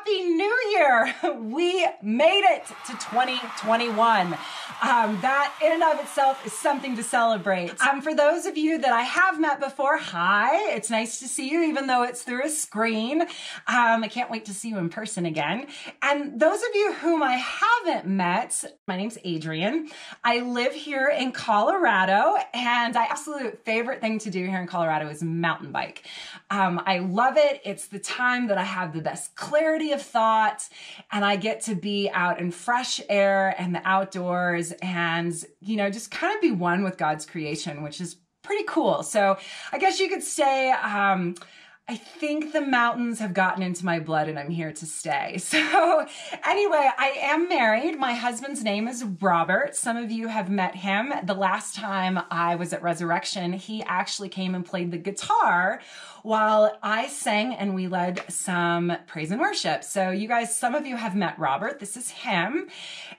Happy New Year! We made it to 2021. That in and of itself is something to celebrate. For those of you that I have met before, hi, it's nice to see you even though it's through a screen. I can't wait to see you in person again. And those of you whom I haven't met, my name's Adrienne. I live here in Colorado, and my absolute favorite thing to do here in Colorado is mountain bike. I love it. It's the time that I have the best clarity of thought, and I get to be out in fresh air and the outdoors and, you know, just kind of be one with God's creation, which is pretty cool. So I guess you could say, I think the mountains have gotten into my blood and I'm here to stay. So anyway, I am married. My husband's name is Robert. Some of you have met him. The last time I was at Resurrection, he actually came and played the guitar while I sang and we led some praise and worship. So you guys, some of you have met Robert. This is him.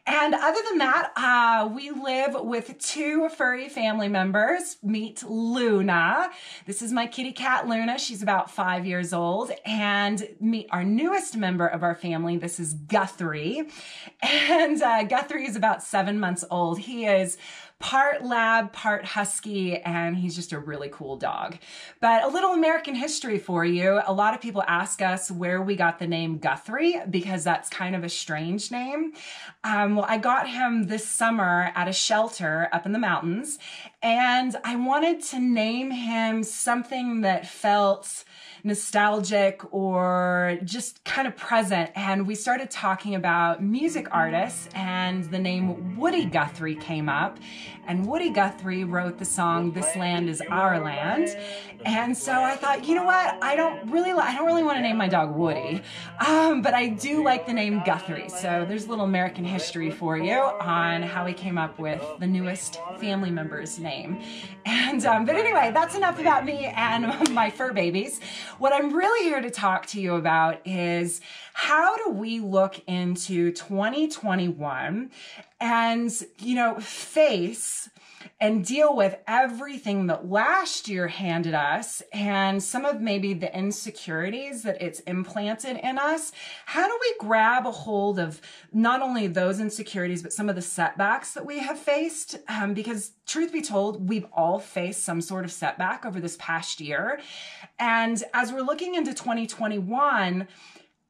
And other than that, we live with two furry family members. Meet Luna. This is my kitty cat, Luna. She's about 5 years old. And meet our newest member of our family. This is Guthrie. And Guthrie is about 7 months old. He is part lab, part husky, and he's just a really cool dog. But a little American history for you. A lot of people ask us where we got the name Guthrie because that's kind of a strange name. Well, I got him this summer at a shelter up in the mountains, and I wanted to name him something that felt nostalgic or just kind of present. And we started talking about music artists, and the name Woody Guthrie came up. And Woody Guthrie wrote the song "This Land Is Our Land." And so I thought, you know what? I don't really want to name my dog Woody, but I do like the name Guthrie. So there's a little American history for you on how he came up with the newest family member's name. And but anyway, that's enough about me and my fur babies. What I'm really here to talk to you about is how do we look into 2021 and, you know, face and deal with everything that last year handed us and some of maybe the insecurities that it's implanted in us. How do we grab a hold of not only those insecurities, but some of the setbacks that we have faced? Because truth be told, we've all faced some sort of setback over this past year. And as we're looking into 2021,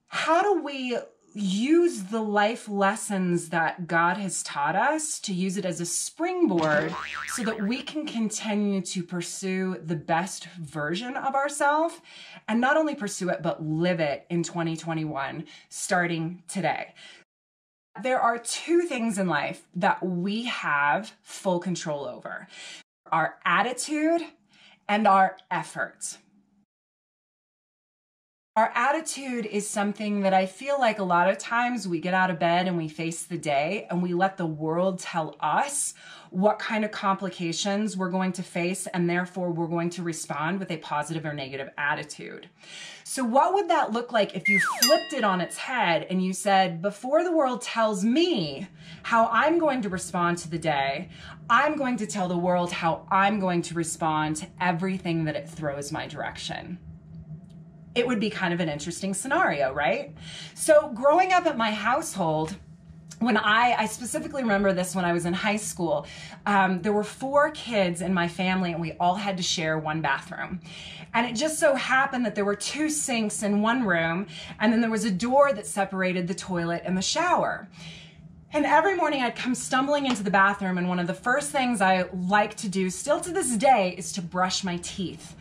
how do we use the life lessons that God has taught us to use it as a springboard so that we can continue to pursue the best version of ourselves, and not only pursue it, but live it in 2021, starting today. There are two things in life that we have full control over: our attitude and our effort. Our attitude is something that I feel like a lot of times we get out of bed and we face the day and we let the world tell us what kind of complications we're going to face, and therefore we're going to respond with a positive or negative attitude. So what would that look like if you flipped it on its head and you said, before the world tells me how I'm going to respond to the day, I'm going to tell the world how I'm going to respond to everything that it throws my direction? It would be kind of an interesting scenario, right? So growing up at my household, when I specifically remember this when I was in high school, there were 4 kids in my family and we all had to share one bathroom. And it just so happened that there were 2 sinks in one room, and then there was a door that separated the toilet and the shower. And every morning I'd come stumbling into the bathroom, and one of the first things I like to do, still to this day, is to brush my teeth.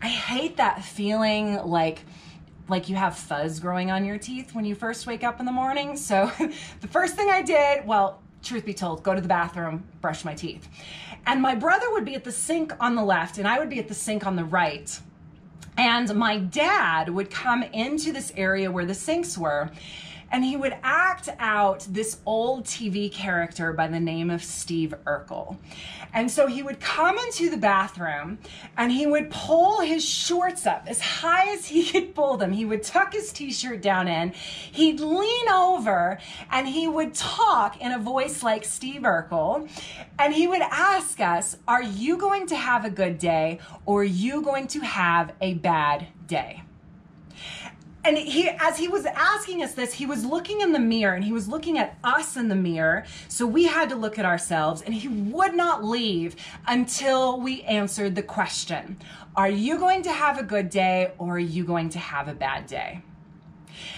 I hate that feeling like you have fuzz growing on your teeth when you first wake up in the morning. So the first thing I did, well, truth be told, go to the bathroom, brush my teeth. And my brother would be at the sink on the left and I would be at the sink on the right. And my dad would come into this area where the sinks were, and he would act out this old TV character by the name of Steve Urkel. And so he would come into the bathroom and he would pull his shorts up as high as he could pull them. He would tuck his t-shirt down in, he'd lean over, and he would talk in a voice like Steve Urkel. And he would ask us, are you going to have a good day, or are you going to have a bad day? And as he was asking us this, he was looking in the mirror and he was looking at us in the mirror. So we had to look at ourselves, and he would not leave until we answered the question, are you going to have a good day or are you going to have a bad day?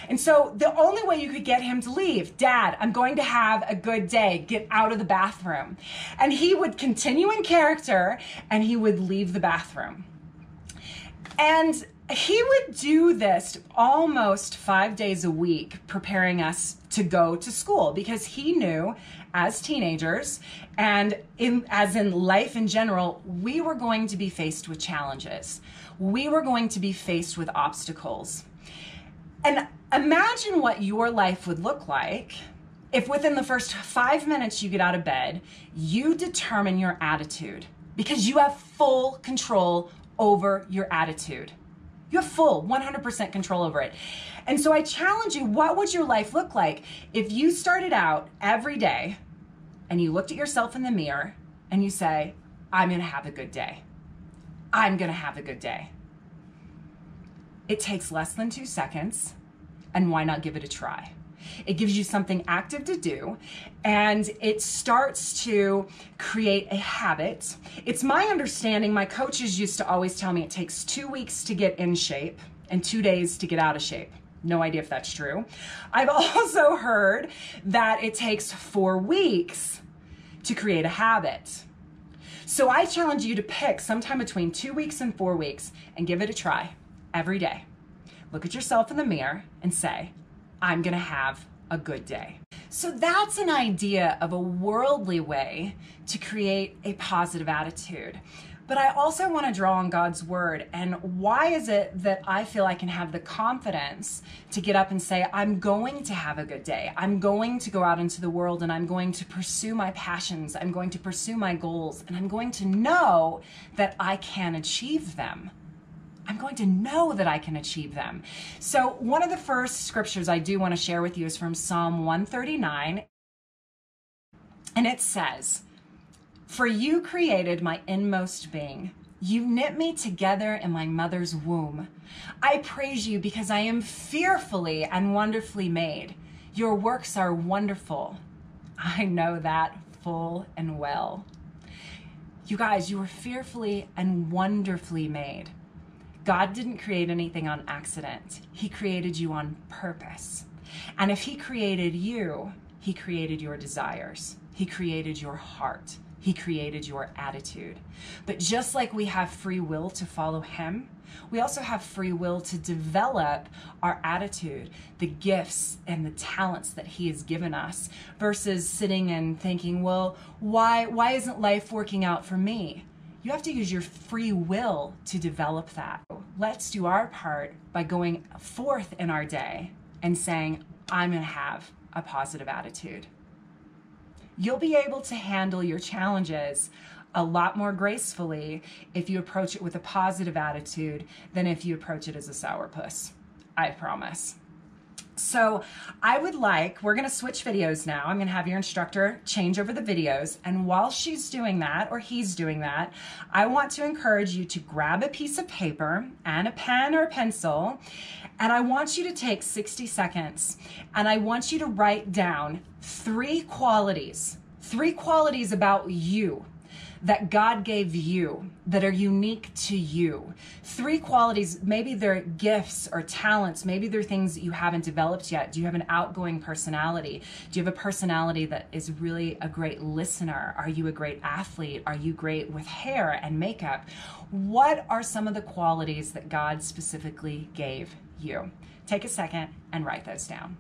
And so the only way you could get him to leave, Dad, I'm going to have a good day, get out of the bathroom. And he would continue in character and he would leave the bathroom. And he would do this almost 5 days a week, preparing us to go to school, because he knew as teenagers and as in life in general, we were going to be faced with challenges. We were going to be faced with obstacles. And imagine what your life would look like if within the first 5 minutes you get out of bed, you determine your attitude, because you have full control over your attitude. You have full 100% control over it. And so I challenge you, what would your life look like if you started out every day and you looked at yourself in the mirror and you say, I'm going to have a good day. I'm going to have a good day. It takes less than 2 seconds, and why not give it a try? It gives you something active to do, and it starts to create a habit. It's my understanding, my coaches used to always tell me it takes 2 weeks to get in shape and 2 days to get out of shape. No idea if that's true. I've also heard that it takes 4 weeks to create a habit. So I challenge you to pick sometime between 2 weeks and 4 weeks and give it a try every day. Look at yourself in the mirror and say, I'm gonna have a good day. So that's an idea of a worldly way to create a positive attitude. But I also want to draw on God's word. And why is it that I feel I can have the confidence to get up and say, I'm going to have a good day. I'm going to go out into the world and I'm going to pursue my passions. I'm going to pursue my goals, and I'm going to know that I can achieve them. I'm going to know that I can achieve them. So one of the first scriptures I do want to share with you is from Psalm 139. And it says, for you created my inmost being. You knit me together in my mother's womb. I praise you because I am fearfully and wonderfully made. Your works are wonderful. I know that full and well. You guys, you were fearfully and wonderfully made. God didn't create anything on accident. He created you on purpose. And if he created you, he created your desires. He created your heart. He created your attitude. But just like we have free will to follow him, we also have free will to develop our attitude, the gifts and the talents that he has given us, versus sitting and thinking, well, why isn't life working out for me? You have to use your free will to develop that. Let's do our part by going forth in our day and saying, I'm going to have a positive attitude. You'll be able to handle your challenges a lot more gracefully if you approach it with a positive attitude than if you approach it as a sourpuss. I promise. So we're going to switch videos now. I'm going to have your instructor change over the videos. And while she's doing that, or he's doing that, I want to encourage you to grab a piece of paper and a pen or a pencil. And I want you to take 60 seconds and I want you to write down 3 qualities about you that God gave you that are unique to you. 3 qualities, maybe they're gifts or talents, maybe they're things that you haven't developed yet. Do you have an outgoing personality? Do you have a personality that is really a great listener? Are you a great athlete? Are you great with hair and makeup? What are some of the qualities that God specifically gave you? Take a second and write those down.